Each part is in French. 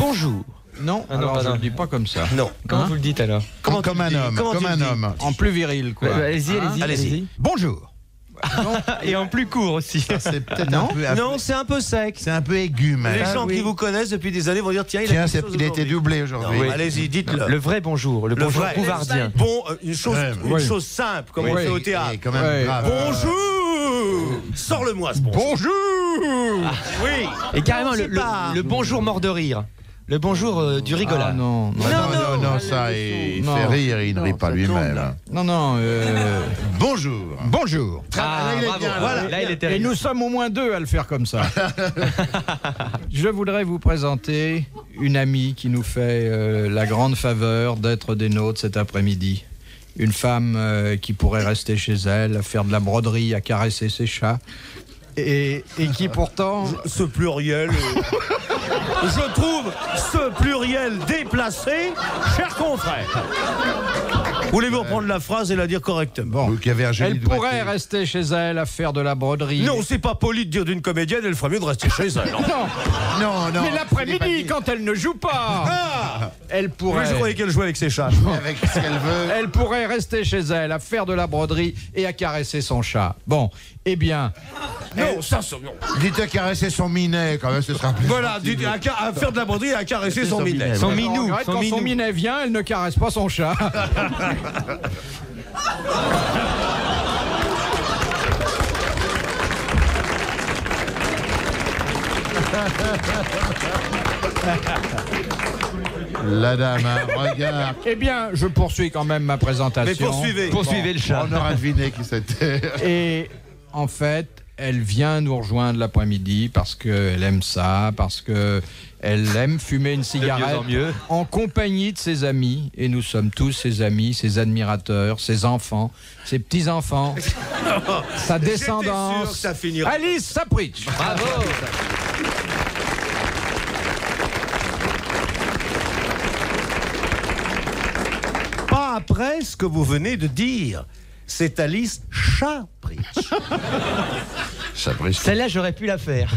bonjour. Non, alors je ne le dis pas comme ça. Non. Comment vous le dites alors? Comme un homme. En plus viril, quoi. Allez-y. Bonjour. Et en plus court aussi. C'est peut-être Non. Non, c'est un peu sec. C'est un peu aigu, mais. Les gens qui vous connaissent depuis des années vont dire tiens, Tiens, quelque chose il a été aujourd'hui. doublé aujourd'hui. Non, allez-y, dites-le. Le vrai bonjour, le bonjour vrai. bouvardien. Bon, une Ouais. chose simple, comme on fait au théâtre. Et quand même Ouais. grave. Bonjour. Sors-le-moi ce bonjour. Bonjour. Oui. Et carrément Non, c'est pas- le bonjour mort de rire. Le bonjour du rigolard. Ah, non, non. Non, ça, il Non. fait rire, il ne rit pas ça lui-même. tombe, Non. Bonjour. Bonjour. Ah, Là, il est bravo. bien, Voilà. Là, il est Et terrible. nous sommes au moins deux à le faire comme ça. Je voudrais vous présenter une amie qui nous fait la grande faveur d'être des nôtres cet après-midi. Une femme qui pourrait rester chez elle, à faire de la broderie, à caresser ses chats. Et qui pourtant... Ce pluriel. Je trouve ce pluriel déplacé, cher confrère. Voulez-vous reprendre la phrase et la dire correctement? Vous qui avez un joli Elle doigté. pourrait rester chez elle à faire de la broderie. Non, c'est pas poli de dire d'une comédienne, elle ferait mieux de rester chez elle. Non, Non. mais l'après-midi, quand elle ne joue pas, Ah, elle oui, pourrait... je croyais qu'elle jouait avec ses chats. Avec ce qu'elle veut. Elle pourrait rester chez elle à faire de la broderie et à caresser son chat. Bon, eh bien, Non, ça, non. Dites à caresser son minet, quand même, ce sera plus. Voilà, dites à faire de la broderie et à caresser son minet. Son on minou. regrette quand son minet vient, elle ne caresse pas son chat. La dame, hein, regarde. Eh bien, je poursuis quand même ma présentation. Mais poursuivez. Poursuivez le chat. On aura deviné qui c'était. Et en fait, elle vient nous rejoindre l'après-midi parce qu'elle aime ça, parce qu'elle aime fumer une cigarette en mieux. en compagnie de ses amis. Et nous sommes tous ses amis, ses admirateurs, ses enfants, ses petits-enfants, sa J'étais descendance. sûr que ça finirait. Alice Sapritch. Bravo. Pas après ce que vous venez de dire. C'est Alice Sapritch. Celle-là, j'aurais pu la faire.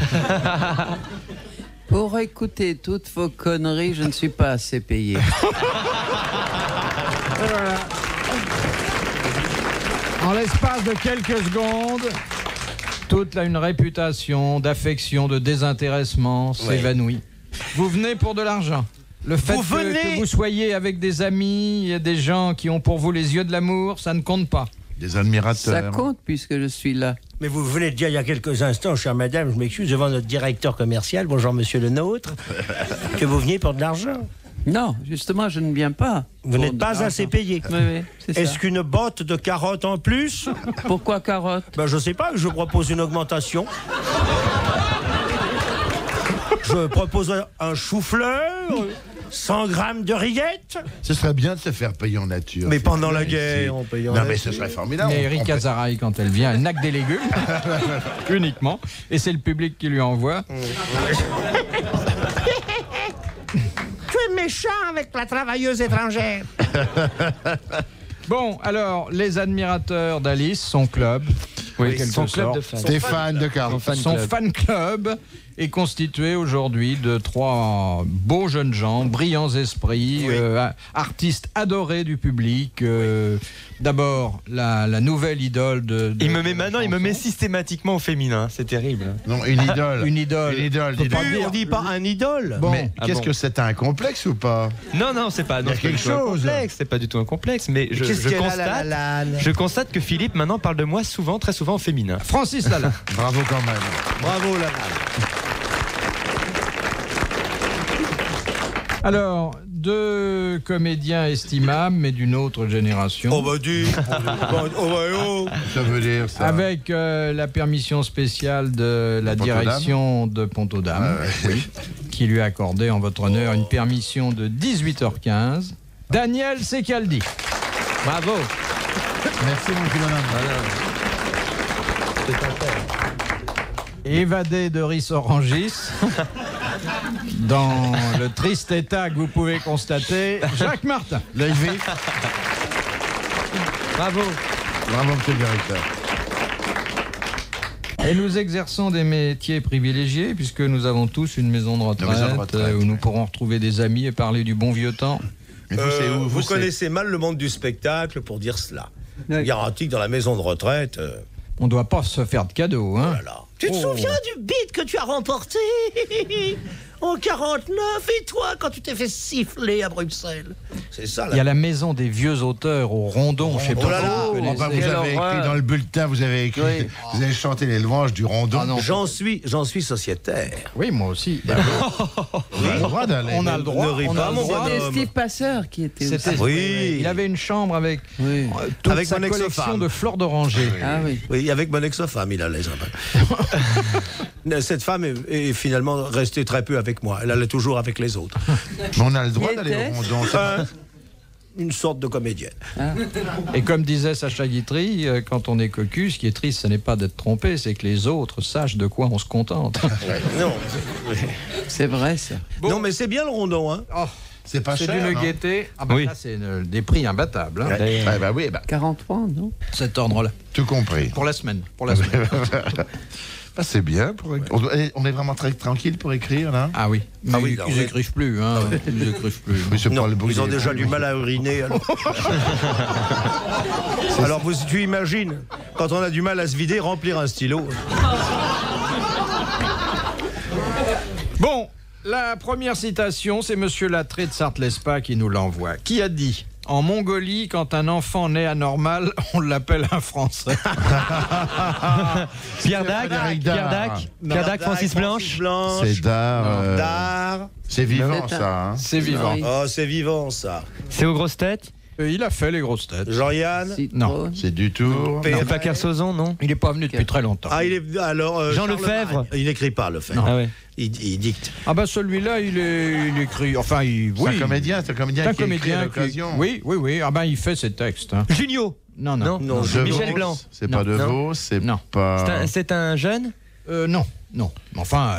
Pour écouter toutes vos conneries, je ne suis pas assez payé. En l'espace de quelques secondes, toute une réputation d'affection, de désintéressement s'évanouit. Vous venez pour de l'argent. Le fait Vous venez- que vous soyez avec des amis et des gens qui ont pour vous les yeux de l'amour, ça ne compte pas. Des Ça admirateurs. compte puisque je suis là. Mais vous venez de dire il y a quelques instants, chère madame, je m'excuse, devant notre directeur commercial, bonjour monsieur le nôtre, que vous veniez pour de l'argent. Non, justement, je ne viens pas. Vous pour n'êtes de pas l'argent. assez payé. Oui, c'est ça. Est-ce qu'une botte de carottes en plus? Pourquoi carotte? Ben je sais pas, je propose une augmentation. Je propose un chou-fleur, 100 grammes de rillettes. Ce serait bien de se faire payer en nature. Mais C'est pendant bien la guerre, ici. on paye en Non, mais nature. ce serait formidable. Mais Erika Zaraï, quand elle vient, elle n'a que des légumes, uniquement, et c'est le public qui lui envoie. Tu es méchant avec la travailleuse étrangère. Bon, alors, les admirateurs d'Alice, son club, Oui, quelque son club sorte. de fans. Stéphane de Carles. Son fan club est constitué aujourd'hui de 3 beaux jeunes gens, brillants esprits, artistes adorés du public. D'abord, la nouvelle idole de Il me met de la maintenant, il me chanson. met systématiquement au féminin. C'est terrible. Non, une idole. Une idole. Une idole, Faut dis pas donc. dire- On dit pas un idole. Bon, Mais Ah qu'est-ce bon. que c'est, un complexe ou pas? Non, c'est pas. Non, Il y a c'est pas quelque du tout un chose. complexe. C'est pas du tout un complexe, mais je Qu'est-ce qu'elle a, constate. la- Je constate que Philippe maintenant parle de moi souvent, très souvent au féminin. Francis Lalanne. Bravo quand même. Bravo là. Alors, 2 comédiens estimables, mais d'une autre génération. Oh bah dis. Ça veut dire ça. Avec la permission spéciale de la Pont-aux-Dames. direction de Pont-aux-Dames, oui, qui lui a accordé en votre honneur une permission de 18h15. Daniel Secaldi. Bravo. Merci mon philomène. Évadé de Riz Orangis. Dans le triste état que vous pouvez constater, Jacques Martin. L'œil vif. Bravo. Bravo monsieur le directeur. Et nous exerçons des métiers privilégiés puisque nous avons tous une maison de retraite, où nous pourrons retrouver des amis et parler du bon vieux temps. Mais vous, c'est où Vous connaissez mal le monde du spectacle pour dire cela. Oui. Garantie que dans la maison de retraite... On ne doit pas se faire de cadeaux, hein. Voilà. Tu te souviens du beat que tu as remporté en 49 et toi quand tu t'es fait siffler à Bruxelles? C'est ça là. Il y a la maison des vieux auteurs au Rondon, je sais pas là si là. vous connaissez. Enfin, vous avez écrit dans le bulletin, vous avez écrit, vous avez chanté les louanges du Rondon. Ah non. J'en suis sociétaire. Oui, moi aussi. On a le droit d'aller. On a le droit. Ne ris On pas, a le mon droit. bonhomme. C'était Steve Passeur qui était C'était- aussi. Oui. Il avait une chambre avec Oui. toute Avec sa mon collection ex-femme. de fleurs d'oranger. Ah oui. Oui, avec mon ex-femme, il allait. Cette femme est finalement restée très peu avec moi. Elle allait toujours avec les autres. Mais on a le droit Qui d'aller était au Rondon. Une sorte de comédienne. Et comme disait Sacha Guitry, quand on est cocu, ce qui est triste, ce n'est pas d'être trompé, c'est que les autres sachent de quoi on se contente. Non. C'est vrai ça. Non, mais c'est bien le Rondon, hein. Oh, C'est pas c'est cher, d'une non gaieté. Ah bah Oui. là, c'est des prix imbattables. Hein, Bah oui, 43, non? cet ordre-là. tout compris. Pour la semaine. Pour la semaine. Ah, c'est bien. On est vraiment très tranquille pour écrire, là. Ah oui. Mais Ah oui, là, ils oui. écrivent plus. Hein. Ils écrivent plus. Mais c'est Non, pas le bruit ils ont des- déjà du mal à uriner. Alors, alors tu imagines, quand on a du mal à se vider, remplir un stylo. Bon, la première citation, c'est Monsieur Lattré de Sarthe-Lespa qui nous l'envoie. Qui a dit: en Mongolie, quand un enfant naît anormal, on l'appelle un Français. Pierre Dac, Frédéric Pierre Dard. Dac, Pierre Dac, Francis Blanche. C'est d'art. Dard. C'est vivant, C'est un- ça. Hein. C'est vivant. Oui. Oh, c'est vivant, ça. C'est aux grosses têtes. Il a fait les grosses têtes. Jean-Yann. Citrone. C'est du tour. Pérez. C'est pas Kersozon, non? Il n'est pas venu depuis très longtemps. Ah, il est. Alors. Jean Charles Lefebvre. Magne. Il n'écrit pas, Lefebvre. Ah ouais. Il dicte. Ah bah celui-là, il écrit. Enfin, C'est oui. un comédien, c'est un comédien C'est un qui écrit à comédien l'occasion. Oui. Ah ben il fait ses textes. Hein. Junio. Non. Non. Non, De Michel Vos, Blanc. C'est pas de Non. Vos, c'est Non. pas... C'est un jeune? Non. Enfin,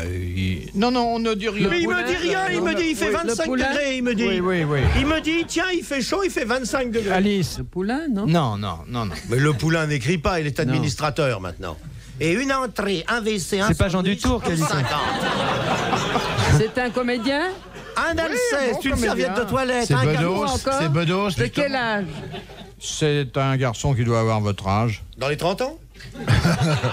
non, on ne dit rien. Mais il me dit rien, il me dit il fait Oui, 25 le poulain. degrés, il me dit. Oui. Il me dit, tiens, il fait chaud, il fait 25 degrés. Alice. Le poulain, non? Non. Mais le poulain n'écrit pas, il est administrateur maintenant. Et une entrée, un WC, un C'est pas Jean sandwich, Dutour qui a dit ça. 50. C'est un comédien? Un Alceste, bon une comédien. serviette de toilette, C'est un Bedos, garçon encore c'est Bedos. De quel âge? C'est un garçon qui doit avoir votre âge. dans les 30 ans.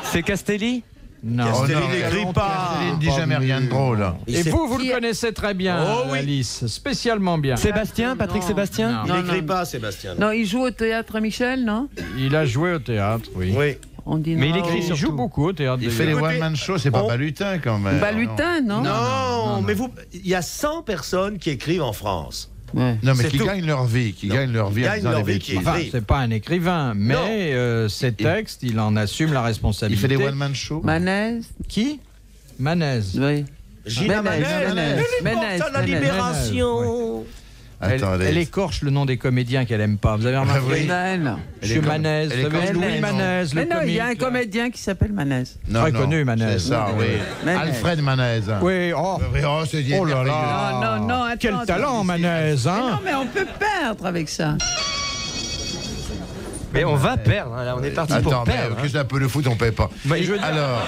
C'est Castelli? Non. Oh Castelli non, n'écrit pas. Il ne dit jamais rien de drôle. Et sait- vous Qui le est- connaissez très bien, Oh oui. Alice. Spécialement bien. Sébastien? Patrick Non. Sébastien? Il Non, n'écrit non. pas, Sébastien. Non, il joue au théâtre Michel, non? Il a joué au théâtre, oui. Oui. On dit Mais non. il écrit Il surtout. joue beaucoup au théâtre. Il fait les d'ailleurs. Écoutez, one-man shows, c'est pas on- Balutin quand même. Balutin, non? Non, mais vous, il y a 100 personnes qui écrivent en France. Ouais. Non, mais C'est qui tout. gagnent leur vie, qui gagnent leur vie en Gagnent disant leur les vie, bêtises. qui- Enfin, c'est pas un écrivain, mais ses textes, il en assume la Il responsabilité. fait des one-man shows. Manez? Qui? Manez. Oui. Gina Ménez, Manez, Ménez, elle est morte Ménez, à la Ménez. Libération. Attendez. Elle écorche le nom des comédiens qu'elle aime pas. Vous avez remarqué? Oui. Ménez. Monsieur Manez, elle est vous savez, comme Louis Louis, Manez, le Mais non, il y a un comique. comédien qui s'appelle Manez. Non, Très non, connu, Manez. C'est ça, oui. Manez. Alfred Manez. Oui, oh, Oui, oh, c'est oh là là. Non, attends, Quel attends. talent, Manez, Mais hein? non, mais on peut perdre avec ça. Mais on va perdre, hein, là, on est parti Attends, pour mais perdre. que c'est un peu le foot, on paie pas. Bah, je veux dire- Alors,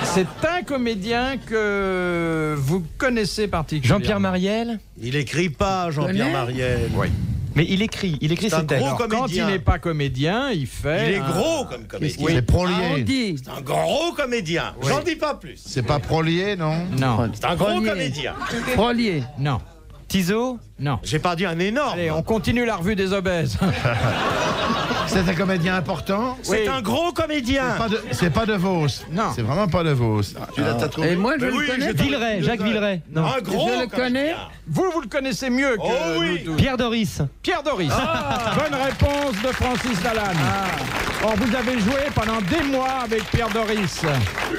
C'est un comédien que vous connaissez particulièrement. Jean-Pierre Mariel? Il écrit pas, Jean-Pierre Connais. Mariel. Oui. Mais il écrit C'est un ses textes. gros Alors, quand comédien. il n'est pas comédien, il fait. Il est un- gros comme comédien. c'est Ah, on Prolier. dit. C'est un gros comédien. J'en dis pas plus. C'est pas Prolier, non? Non, C'est un gros Prolier. comédien. Prolier. non, Tiso? non. J'ai pas dit un énorme. Allez, on continue la revue des obèses. C'est un comédien important? C'est Oui. un gros comédien. C'est pas de Vos. Non. C'est vraiment pas de Vos. Tu l'as t'as trouvé? Et moi, je Mais le oui, connais. Villeray, Jacques Villeray. Non. Un gros Je le comédien. connais. Vous le connaissez mieux que Oh oui. nous tous. Pierre Doris. Pierre Doris. Bonne réponse de Francis Lalanne. Or, vous avez joué pendant des mois avec Pierre Doris.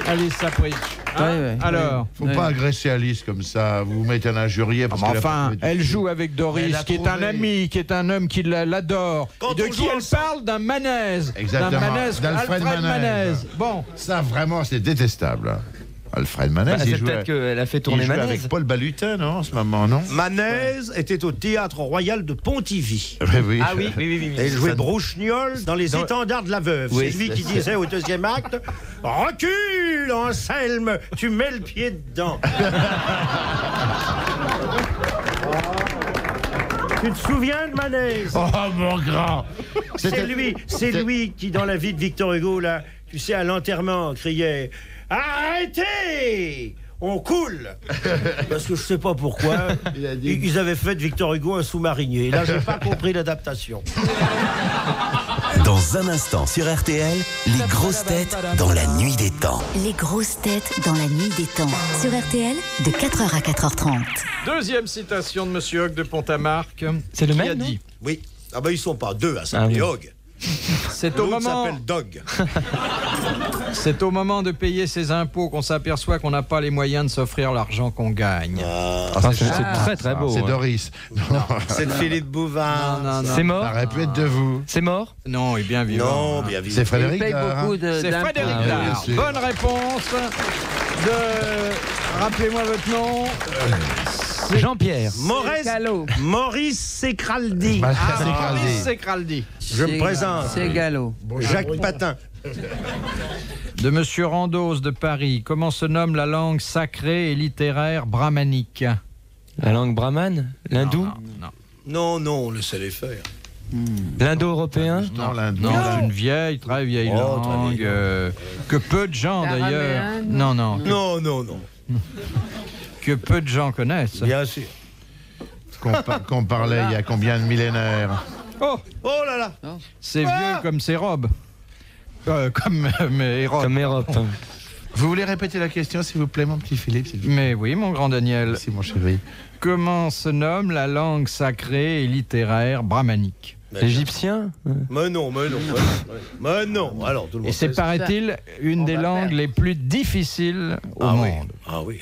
Alice Sapritch. Hein? Ouais. Alors Faut Ouais. pas agresser Alice comme ça. Vous mettez un injurier parce mais qu'elle a enfin, trouvé du elle film. joue avec Elle Doris, l'a qui est trouvé. un ami, qui est un homme qui l'adore. Quand De on qui joue elle ensemble. parle? D'un Manez. Exactement. D'un Manez, D'Alfred Alfred Manez. Manez. Bon, Ça, vraiment, c'est détestable. Alfred Manez, Bah, il c'est joue, peut-être qu'elle a fait il tourner joue Manez. avec Paul Balutin, non, en ce moment, non? Manez était au Théâtre Royal de Pontivy. Oui, oui. Ah oui, oui, oui, oui. Et il jouait Ça- Brouchignol dans Les Étendards de la Veuve. Oui, c'est lui qui disait au deuxième acte « Recule, Anselme, tu mets le pied dedans ». Tu te souviens de Manez? Oh, mon grand! C'est lui qui, dans la vie de Victor Hugo, là, tu sais, à l'enterrement, criait « Arrêtez! On coule !» Parce que je sais pas pourquoi, ils avaient fait de Victor Hugo un sous-marinier. Et là, j'ai pas compris l'adaptation. Dans un instant sur RTL, les grosses têtes dans la nuit des temps. Les grosses têtes dans la nuit des temps. Sur RTL, de 4h à 4h30. Deuxième citation de Monsieur Hogg de Pont-à-Marc. C'est le qui même, a non dit Oui. Ah ben, ils sont pas deux à s'appeler Ah oui. Hogg. c'est au L'autre moment, s'appelle Dog. c'est au moment de payer ses impôts qu'on s'aperçoit qu'on n'a pas les moyens de s'offrir l'argent qu'on gagne. C'est très très beau. C'est hein. Doris. C'est de Philippe Bouvard. Non, non, C'est mort. Ça aurait pu être de vous. C'est mort. non, il est bien vivant. Non, bien vu. C'est Il Frédéric paye Dard, beaucoup hein. C'est d'impôts. Frédéric Ah oui, Dard. bien sûr. Bonne réponse de... Rappelez-moi votre nom. Jean-Pierre. Maurice Secraldi. Bah, Ah, c'est Craldi. Maurice Secraldi. Je me présente. C'est Gallo. Jacques Patin. De Monsieur Randos de Paris. Comment se nomme la langue sacrée et littéraire brahmanique? La langue brahmane. L'hindou. Non. Non, laissez-les faire. L'indo-européen. Non, l'Inde. Non, c'est une vieille, très vieille Oh, très langue que peu de gens d'ailleurs. L'araméen, Non. Non. Que peu de gens connaissent. Bien sûr. Qu'on parlait il y a combien de millénaires? Oh, Oh là là. c'est vieux comme ses robes. Comme mes robes. Comme Europe. Vous voulez répéter la question, s'il vous plaît, mon petit Philippe, s'il vous plaît? Mais oui, mon grand Daniel. Merci, mon chéri. Comment se nomme la langue sacrée et littéraire brahmanique? Égyptien. Mais non. Alors, tout le monde Et c'est, sait ça. paraît-il, une des va langues perdre. les plus difficiles au Ah oui. monde. Ah oui.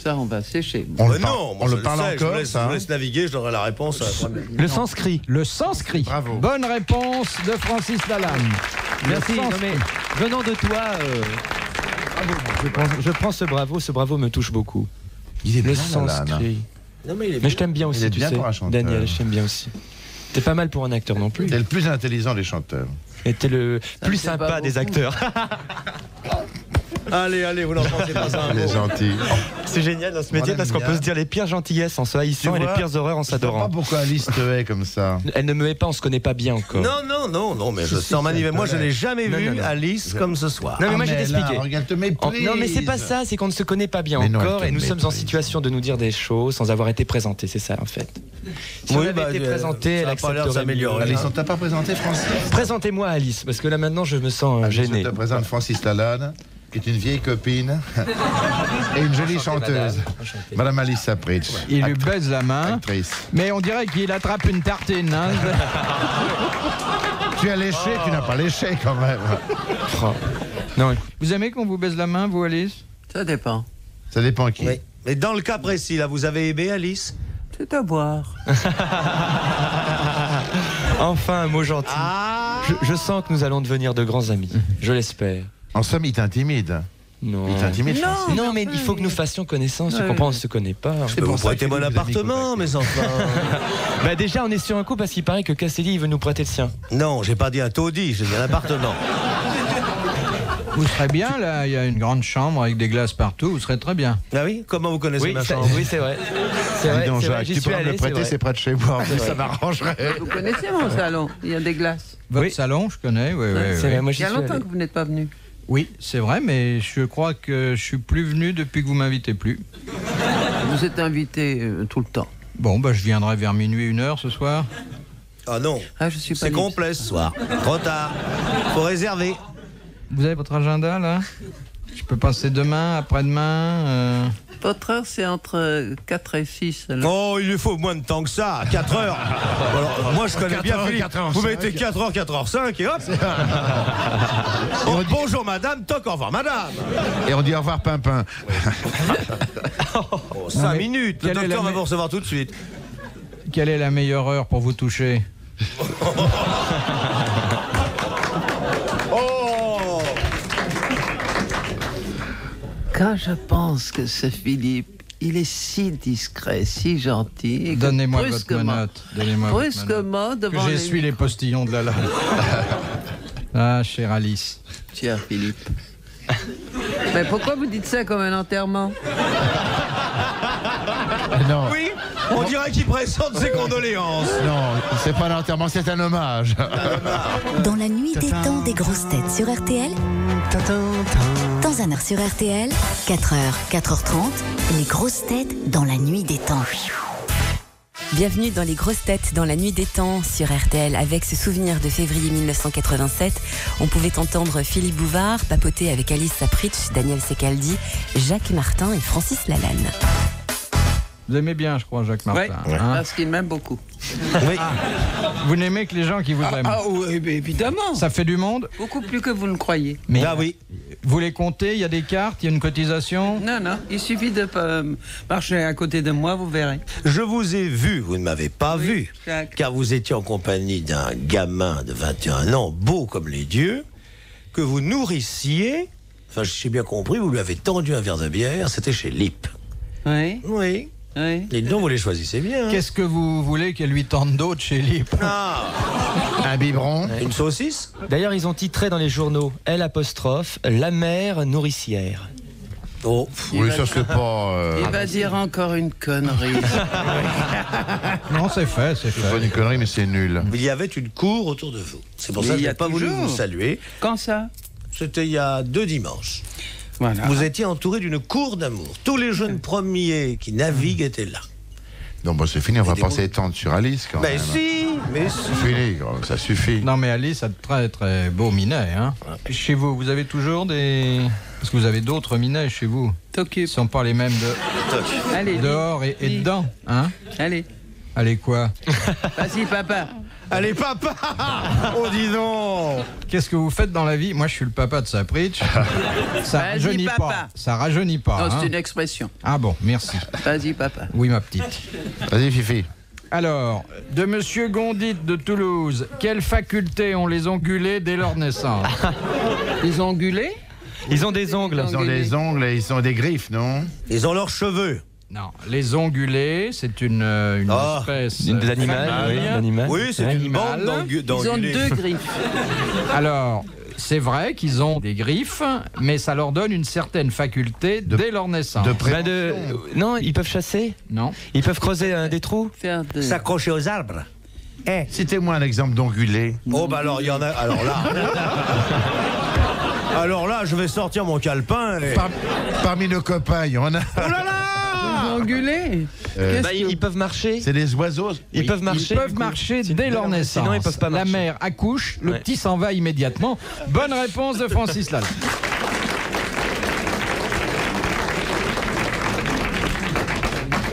Ça, on va sécher. On Mais le parle, non, moi, on je le parle sais, encore, je ça, vous hein? laisse naviguer, je donnerai la réponse à la première. Le sanskrit. Le sanskrit. Bravo. Bonne réponse de Francis Lalanne. Merci. Le Non, sanskrit. mais venant de toi, je prends ce bravo. Ce bravo me touche beaucoup. Il est Le bien, Lalanne, hein. sanskrit. Non, mais il est Mais je t'aime bien aussi, est tu bien sais. pour un chanteur. Daniel, je t'aime bien aussi. T'es pas mal pour un acteur non plus. T'es le plus intelligent des chanteurs. Et t'es le plus me fait sympa pas des beaucoup. acteurs. Allez, vous n'en pensez pas ça. Il est gentil. C'est génial dans ce Moi, métier parce qu'on j'aime peut bien. se dire les pires gentillesses en se haïssant et les vois, pires horreurs en Je sais pas s'adorant. pourquoi Alice te hait comme ça. Elle ne me hait pas, on se connaît pas bien encore. Non, mais je sens manifeste. Moi, je n'ai jamais Non, vu non. Alice comme ce soir. Non mais moi je vais là, t'expliquer. regarde, te méprise. Non mais c'est pas ça, c'est qu'on ne se connaît pas bien Mais non, encore elle te et nous sommes en méprise. situation de nous dire des choses sans avoir été présentés, c'est ça en fait. Si on avait été présenté, ça elle a pas l'air de accepterait s'améliorer. mieux. Alice, on t'a pas présenté Francis? Présentez-moi Alice, parce que là maintenant je me sens Alice, gêné. je te présente Francis Lalanne, qui est une vieille copine et une jolie chanteuse. Enchanté. Madame Alice Sapritch. Il lui baise la main, Actrice. mais on dirait qu'il attrape une tartine. Hein. Tu as léché, tu n'as pas léché quand même. Oh. Non, Vous aimez qu'on vous baise la main, vous, Alice? Ça dépend. Ça dépend qui. Oui. Mais dans le cas précis, là, vous avez aimé Alice? C'est à boire. enfin un mot gentil. Je sens que nous allons devenir de grands amis. Je l'espère. En somme, il t'intimide. Non. Il t'intimide, Francis. Non, mais il faut que nous fassions connaissance. Tu comprends, on ne se connaît pas. Mais vous pour ça prêtez que mon vous avez appartement, contacté. mes enfants. Bah déjà, on est sur un coup parce qu'il paraît que Casselli il veut nous prêter le sien. Non, j'ai pas dit un taudis, j'ai dit un appartement. Vous serez bien, là. Il y a une grande chambre avec des glaces partout. Vous serez très bien. Ah oui? Comment vous connaissez ma chambre? oui, c'est vrai. C'est Dis vrai, donc, c'est vrai, Jacques, j'y tu suis pourras me le allé, c'est prêter, vrai. c'est près de chez moi. C'est Ça vrai. m'arrangerait. Vous connaissez mon salon? Il y a des glaces. Votre Oui. salon, je connais, oui. C'est vrai, moi Il j'y y a suis longtemps allé. que vous n'êtes pas venu. Oui, c'est vrai, mais je crois que je suis plus venu depuis que vous m'invitez plus. Vous êtes invité tout le temps. Bon, bah, je viendrai vers minuit, 1h ce soir. Ah non, Ah, je suis pas c'est libre. complet ce soir. Trop tard. Faut réserver. Vous avez votre agenda, là? Je peux passer demain, après-demain Votre heure, c'est entre 4 et 6. alors. Oh, il lui faut moins de temps que ça. 4 heures. Alors, moi, je connais bien Philippe. Vous mettez 4h, 4h05 et hop. Oh, bonjour madame, toc, au revoir madame. Et on dit au revoir, Pimpin. Oh, 5 minutes. Le quelle est docteur la va vous recevoir tout de suite. Quelle est la meilleure heure pour vous toucher? Oh Quand je pense que ce Philippe, il est si discret, si gentil. Donnez-moi votre menotte. Brusquement, devant que j'essuie les postillons de la lame. Ah, chère Alice. Cher Philippe. Mais pourquoi vous dites ça comme un enterrement? Non. Oui, on dirait qu'il présente ses condoléances. Non, c'est pas un enterrement, c'est un hommage. Dans la nuit des temps des grosses têtes sur RTL. Dans un heure sur RTL, 4h, 4h30, les grosses têtes dans la nuit des temps. Bienvenue dans les grosses têtes dans la nuit des temps sur RTL. Avec ce souvenir de février 1987, on pouvait entendre Philippe Bouvard papoter avec Alice Sapritch, Daniel Secaldi, Jacques Martin et Francis Lalanne. Vous aimez bien, je crois, Jacques Martin. Oui, parce qu'il m'aime beaucoup. Oui. Vous n'aimez que les gens qui vous aiment. Oui, évidemment. Ça fait du monde. Beaucoup plus que vous ne croyez. Mais oui. Vous les comptez, il y a des cartes, il y a une cotisation. Non, il suffit de marcher à côté de moi, vous verrez. Je vous ai vu, vous ne m'avez pas vu, Jacques. car vous étiez en compagnie d'un gamin de 21 ans, beau comme les dieux, que vous nourrissiez. Enfin, j'ai bien compris, vous lui avez tendu un verre de bière, c'était chez Lip. Oui. Oui. Oui. Et donc, vous les choisissez bien. Hein. Qu'est-ce que vous voulez qu'elle lui tente d'autre chez Lip? Un biberon. Une saucisse. D'ailleurs, ils ont titré dans les journaux L', la mère nourricière. Oh. Oui, ça c'est pas... Il va dire encore une connerie. Non, c'est fait. C'est pas une connerie, mais c'est nul. Il y avait une cour autour de vous. C'est pour Mais ça que il je y a n'ai pas voulu toujours. vous saluer. Quand ça? C'était il y a 2 dimanches. Voilà. Vous étiez entouré d'une cour d'amour. Tous les jeunes premiers qui naviguent étaient là. Non, bon, c'est fini, on va des pas mots. s'étendre sur Alice quand Mais même. si. C'est fini, ça suffit. Non, mais Alice a de très très beaux minets. Hein. Chez vous, vous avez toujours des... Parce que vous avez d'autres minets chez vous. T'occupes. Ils sont pas les mêmes de... Allez. dehors et dedans. Hein? Allez. Allez quoi? Vas-y, papa. Allez, papa. Oh, dis donc. Qu'est-ce que vous faites dans la vie? Moi, je suis le papa de Sapritch. Ça Vas-y, rajeunit papa. pas. Ça rajeunit pas. Non, Hein. c'est une expression. Ah bon, merci. Vas-y, papa. Oui, ma petite. Vas-y, Fifi. Alors, de Monsieur Gondit de Toulouse, quelles facultés ont les ongulés dès leur naissance? Les ongulés? Ils ont des ongles. Ils ont des ongles et ils ont des griffes, non? Ils ont leurs cheveux. Non, les ongulés, c'est une espèce D'animal, oui, d'animal. Oui, c'est une Animal. bande Ils ont d'ongulés. 2 griffes. Alors, c'est vrai qu'ils ont des griffes, mais ça leur donne une certaine faculté dès leur naissance. de Bah non, ils peuvent chasser. Non. Ils peuvent creuser des trous. Faire de... S'accrocher aux arbres. Citez-moi un exemple d'ongulé. Oh, bah alors, il y en a. Alors là. Alors là, je vais sortir mon calepin. Et... Parmi nos copains, il y en a. Oh là là. Les ongulés? Qu'est-ce Bah, ils peuvent marcher. C'est des oiseaux. Ils peuvent marcher. Ils peuvent du coup. marcher Sinon, dès leur naissance. Sinon, ils peuvent pas marcher. La mère accouche, le Ouais. petit s'en va immédiatement. Bonne réponse de Francis Lalanne.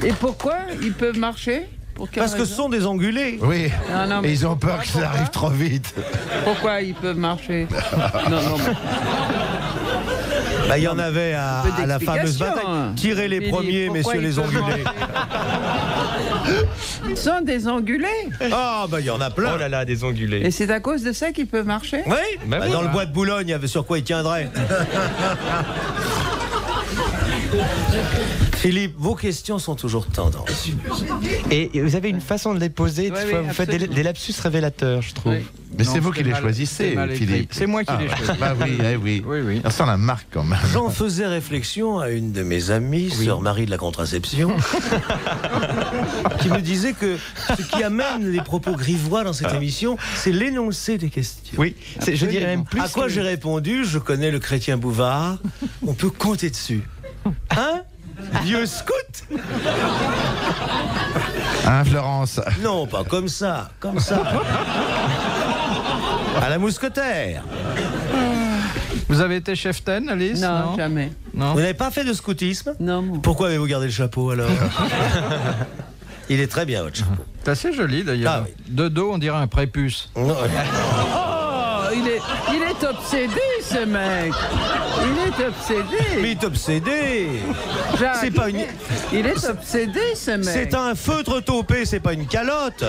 Et pourquoi ils peuvent marcher? Pour quelle Parce que ce raison? sont des ongulés. Oui. Non, mais Et ils ont peur que ça arrive trop vite. pourquoi ils peuvent marcher? Non, mais... Bah, il y en avait à peu la fameuse d'explications, bataille. hein. Tirez les Philippe, premiers, pourquoi messieurs ils les peuvent ongulés. Ils sont des ongulés. Ah, bah il y en a plein. Oh là là, des ongulés. Et c'est à cause de ça qu'ils peuvent marcher? Oui, Bah oui. dans le bois de Boulogne, il y avait sur quoi ils tiendraient. Philippe, vos questions sont toujours tendances. Et vous avez une façon de les poser. Oui, Des fois, oui, vous faites absolument. des lapsus révélateurs, je trouve. Oui. Mais Non, c'est vous qui les mal- choisissez, c'est mal écrit. Philippe. C'est moi qui les choisis. Bah oui, oui. Oui, oui. Ça sent la marque quand même. J'en faisais réflexion à une de mes amies, sœur Marie de la contraception, qui me disait que ce qui amène les propos grivois dans cette émission, c'est l'énoncé des questions. Oui, je dirais même plus. À quoi que- j'ai répondu, je connais le chrétien Bouvard, on peut compter dessus. Hein? Vieux scout? Hein, Florence? Non, pas comme ça, comme ça. À la mousquetaire. Vous avez été cheftaine, Alice? Non, jamais. Non. Vous n'avez pas fait de scoutisme? Non, mon... Pourquoi avez-vous gardé le chapeau alors? Il est très bien votre chapeau. C'est assez joli d'ailleurs. Ah, oui. De dos, on dirait un prépuce. Non. Oh, il est obsédé, ce mec. Il est obsédé. Mais il est obsédé. Jacques, C'est pas une. il est obsédé, ce mec. C'est un feutre taupé, c'est pas une calotte.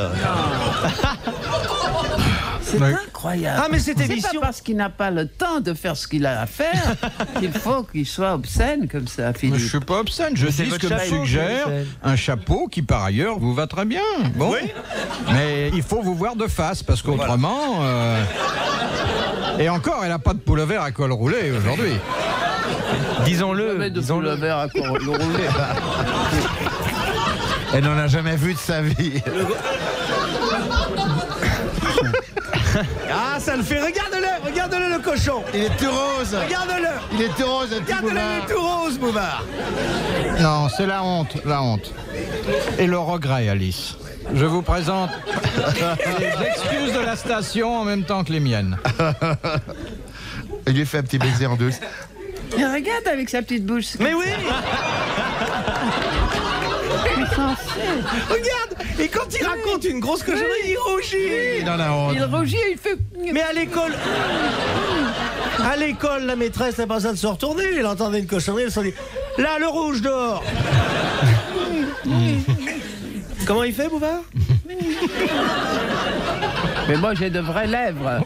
C'est incroyable. Ah, mais cette C'est émission- pas parce qu'il n'a pas le temps de faire ce qu'il a à faire qu'il faut qu'il soit obscène comme ça, Philippe. Je ne suis pas obscène, je Mais c'est dis ce votre que me chapeau qui suggère est obscène. un chapeau qui par ailleurs vous va très bien. Bon, mais il faut vous voir de face parce qu'autrement... Et encore, elle n'a pas de pullover à col roulé aujourd'hui. Disons-le. Jamais de Disons-le. pullover à col roulé. Elle n'en a jamais vu de sa vie. Ah, ça le fait. Regarde-le, le cochon. Il est tout rose. Regarde-le. Il est tout rose, un petit Regarde-le, boulard. il est tout rose, Bouvard. Non, c'est la honte, la honte. Et le regret, Alice. Je vous présente les excuses de la station en même temps que les miennes. Il lui fait un petit baiser en douce. Et regarde avec sa petite bouche. Mais oui. Regarde. Regarde. Et quand il raconte une grosse cochonnerie, il rougit. Il en a honte. Il rougit, il fait... Mais à l'école, la maîtresse n'a pas besoin de se retourner. Elle entendait une cochonnerie, elle se dit là, le rouge dehors. Comment il fait, Bouvard? Mais moi, j'ai de vraies lèvres.